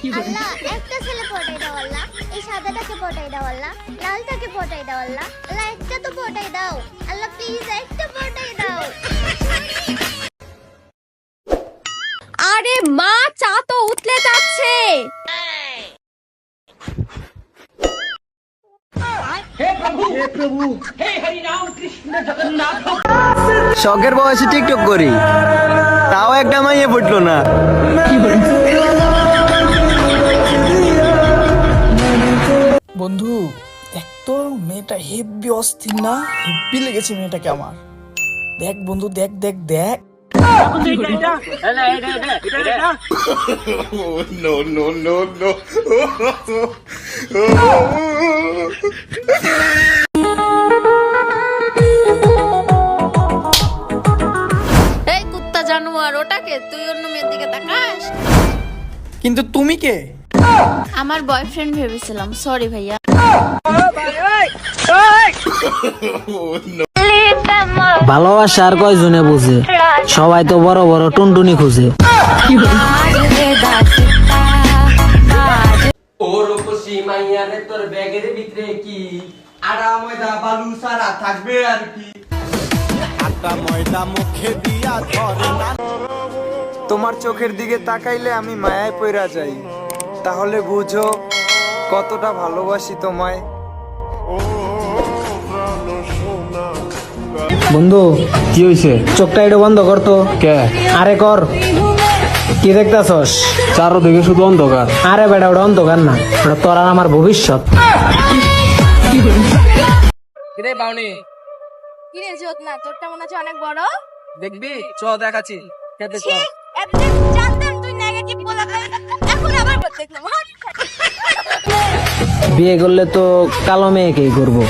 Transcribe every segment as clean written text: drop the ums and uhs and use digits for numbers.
আল্লাহ একটা ছেলে পটাই দাও আল্লাহ, এই সাদাটাকে পটাই দাও আল্লাহ, লালটাকে পটাই দাও আল্লাহ, আল্লাহ একটা তো পটাই দাও আল্লাহ, প্লিজ একটা পটাই দাও। আরে মা, চা তো উতলে যাচ্ছে। শখের বয়সে টিকটক করি, তাও একটা মাইয়ে ফুটলো না। বন্ধু দেখ তো, মেয়েটা হেব্বি অস্থির না? হেব্বি লেগেছে মেয়েটাকে আমার। দেখ বন্ধু, দেখ দেখ দেখ। এই কুত্তা জানোয়ার, ওটাকে তুই অন্য মেয়ের দিকে তাকাস? কিন্তু তুমি কে? আমার বয়ফ্রেন্ড ভেবেছিলাম, সরি ভাইয়া। ভালোবাসা আর কয়জনে বুঝে, সবাই তো বড় বড় টুনটুনি খুঁজে। ওর উপসি মাইয়ারে তোর ব্যাগের ভিতরে কি আটা ময়দা বালু সারা থাকবে আর কি? আটা ময়দা মুখে দিয়া ধরে না। তোমার চোখের দিকে তাকাইলে আমি মায়ায় পইরা যাই, তাহলে বুঝো কতটা ভালোবাসি তোমায়। বন্ধু কি হইছে? চোখটা এটা বন্ধ করতো। কে? আরে কর। কি দেখতাছস? চারদিকে শুধু অন্ধকার। আরে বেটা, ওটা অন্ধকার না, ওটা তোর আর আমার ভবিষ্যৎ। কিরে বাউনি, কিরে জোৎনা, তোরটা মনে হচ্ছে অনেক বড়। দেখবি? চ দেখাচ্ছি। খেতে চ। একদিন জানতাম তুই নেগেটিভ বলা, এখন আবার দেখলাম। বিয়ে করলে তো কালো মেয়েকেই করবো,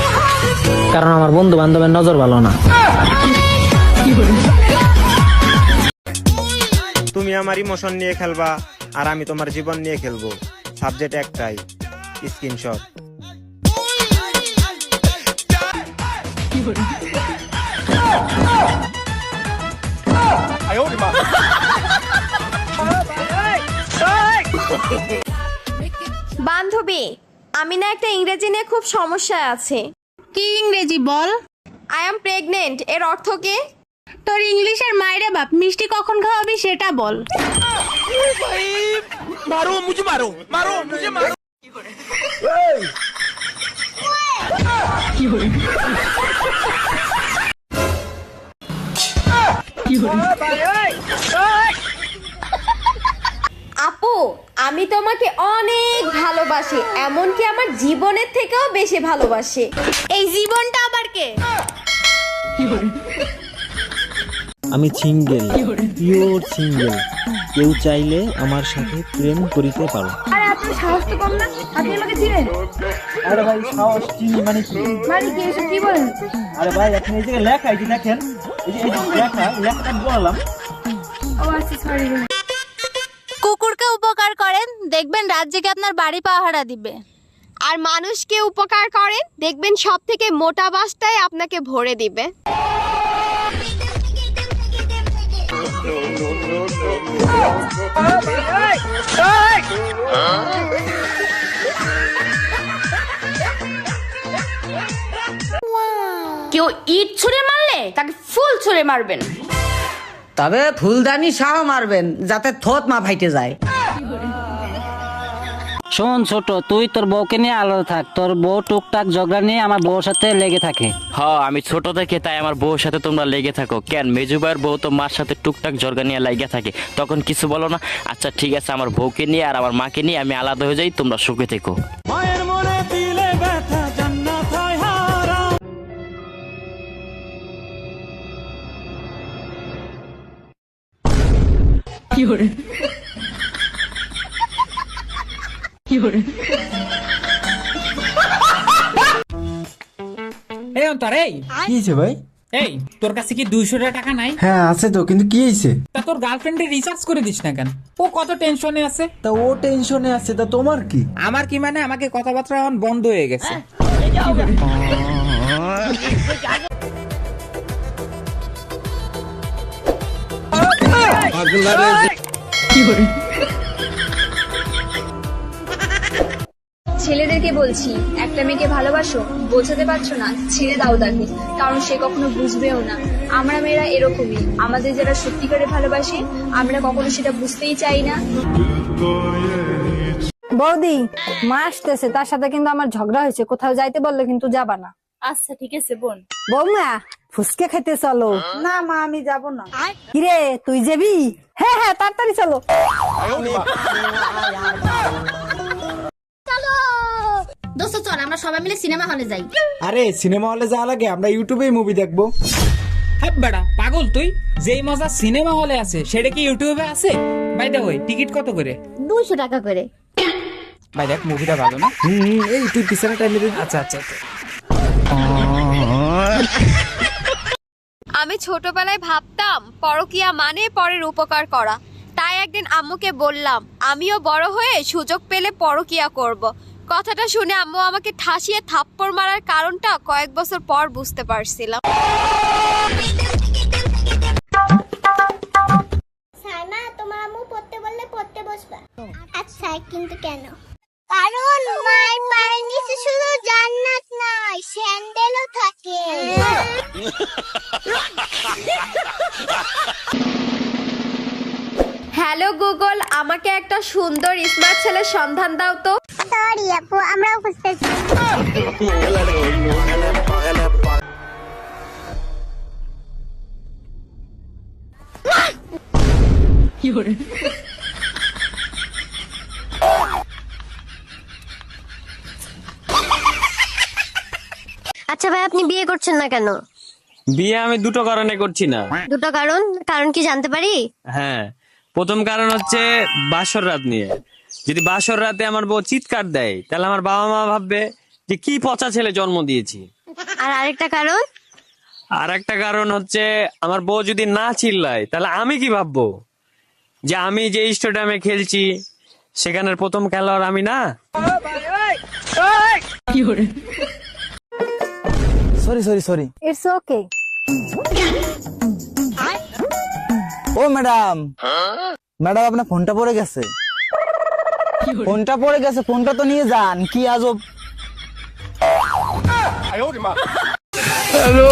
কারণ আমার বন্ধু বান্ধবের নজর ভালো না। তুমি আমার ইমোশন নিয়ে খেলবা আর আমি তোমার জীবন নিয়ে খেলবো, সাবজেক্ট একটাই, স্ক্রিনশট। বান্ধবী, আমি না একটা ইংরেজি নিয়ে খুব সমস্যায় আছে। কি ইংরেজি বল? আই এম প্রেগনেন্ট, এর অর্থ কি? তোর ইংলিশের মাইরে বাপ, মিষ্টি কখন খাওয়াবি সেটা বল। আপু, আমি তোমাকে অনেক ভালোবাসি, এমনকি আমার জীবনের থেকেও বেশি ভালোবাসি। এই জীবনটা আবার কে? আমি সিঙ্গেল, পিওর সিঙ্গেল। কেউ চাইলে আমার সাথে প্রেম করিতে পারো। আরে আপনার সাহস তো কম না, আপনি আমাকে চিনেন? আরে ভাই, সাহস চিনি মানে কি? মানে কি এসব কি বলেন? আরে ভাই, এখন এই জায়গায় লেখা, এই যে দেখেন, এই যে লেখাটা বললাম। ও আচ্ছা, সরি। কুকুরকে উপকার করেন, দেখবেন রাত জেগে আপনার বাড়ি পাহারা দিবে। আর মানুষকে উপকার করেন, দেখবেন সব থেকে মোটা বাসটাই আপনাকে ভরে দিবে। কেউ ইট ছুঁড়ে মারলে তাকে ফুল ছুঁড়ে মারবেন। তবে ফুলদানি সহ মারবেন, যাতে থোত মা ফাইটে যায়। শোন ছোট, তুই তোর বউকে নিয়ে আলাদা থাক। তোর বউ টুকটাক ঝগড়া নিয়ে আমার বউর সাথে লেগে থাকে। হ্যাঁ, আমি ছোট থেকে তাই আমার বউর সাথে তোমরা লেগে থাকো কেন? মেজুবাইয়ের বউ তো মার সাথে টুকটাক ঝগড়া নিয়ে লেগে থাকে, তখন কিছু বলো না? আচ্ছা ঠিক আছে, আমার বউকে নিয়ে আর আমার মাকে নিয়ে আমি আলাদা হয়ে যাই, তোমরা সুখে থেকো। মায়ের মনে দিলে ব্যথা জান্নাত হয় হারাম। কি করে? কি করে? এই অন্তর, এই কি হয়েছে ভাই? এই তোর কাছে কি 200 টাকা নাই? হ্যাঁ আছে তো, কিন্তু কি হয়েছে? তা তোর গার্লফ্রেন্ডে রিচার্জ করে দিস না কেন? ও কত টেনশনে আছে। তা ও টেনশনে আছে, তা তোমার কি? আমার কি মানে, আমাকে কথাবার্তা এখন বন্ধ হয়ে গেছে। কি করে? ছেলেদেরকে বলছি, একটা মেয়েকে ভালোবাসো, বোঝাতে পারছো না, ছেড়ে দাও তাকে, কারণ সে কখনো বুঝবেও না। আমরা মেয়েরা এরকমই, আমাদের যারা সত্যিকারে ভালোবাসে আমরা কখনো সেটা বুঝতেই চাই না। বৌদি, মা আসতেছে, তার সাথে কিন্তু আমার ঝগড়া হয়েছে, কোথাও যাইতে বললে কিন্তু যাবা না। আচ্ছা ঠিক আছে বোন। বৌমা, ফুচকা খাইতে চলো। না মা, আমি যাব না। কিরে, তুই যাবি? হ্যাঁ হ্যাঁ, তাড়াতাড়ি চলো। দোস্ত চল আমরা সবাই মিলে সিনেমা হলে যাই। আরে সিনেমা হলে যাওয়া লাগে, আমরা ইউটিউবেই মুভি দেখবো। হ্যাঁ বেড়া পাগল তুই, যেই মজা সিনেমা হলে আছে সেটা কি ইউটিউবে আছে? বাই দা ওই টিকিট কত করে? 200 টাকা করে। ভাই দেখ মুভিটা ভালো না? এই তুই পিছনে টাইমে দিবি। আচ্ছা আচ্ছা আচ্ছা। আমি ছোটবেলায় ভাবতাম পরকীয়া মানে পরের উপকার করা, তাই একদিন আম্মুকে বললাম আমিও বড় হয়ে সুযোগ পেলে পরকীয়া করব। কথাটা শুনে আম্মু আমাকে ঠাসিয়ে থাপ্পড় মারার কারণটা কয়েক বছর পর বুঝতে পারছিলাম। সাইমা, তোমার আম্মু পড়তে বললে পড়তে বসবা। আচ্ছা, কিন্তু কেন? কারণ মায়ের পায়ের নিচে শুধু জান্নাত নয়, স্যান্ডেলও থাকে। হ্যালো গুগল, আমাকে একটা সুন্দর স্মার্ট ছেলের সন্ধান দাও তো। সরি আপু, আমরাও খুঁজতেছি। আচ্ছা ভাই, আপনি বিয়ে করছেন না কেন? বিয়ে আমি দুটো কারণে করছি না। দুটো কারণ, কারণ কি জানতে পারি? হ্যাঁ, প্রথম কারণ হচ্ছে বাসর রাত নিয়ে। যদি বাসর রাতে আমার বউ চিৎকার দেয় তাহলে আমার বাবা মা ভাববে যে কি পচা ছেলে জন্ম দিয়েছি। আর আরেকটা কারণ? আর একটা কারণ হচ্ছে আমার বউ যদি না চিল্লায় তাহলে আমি কি ভাববো যে আমি যে স্টেডিয়ামে খেলছি সেখানের প্রথম খেলোয়াড় আমি না। Sorry sorry sorry. It's okay. ও ম্যাডাম, ম্যাডাম আপনার ফোনটা পড়ে গেছে। ফোনটা পড়ে গেছে, ফোনটা তো নিয়ে যান। কি আজব। হ্যালো।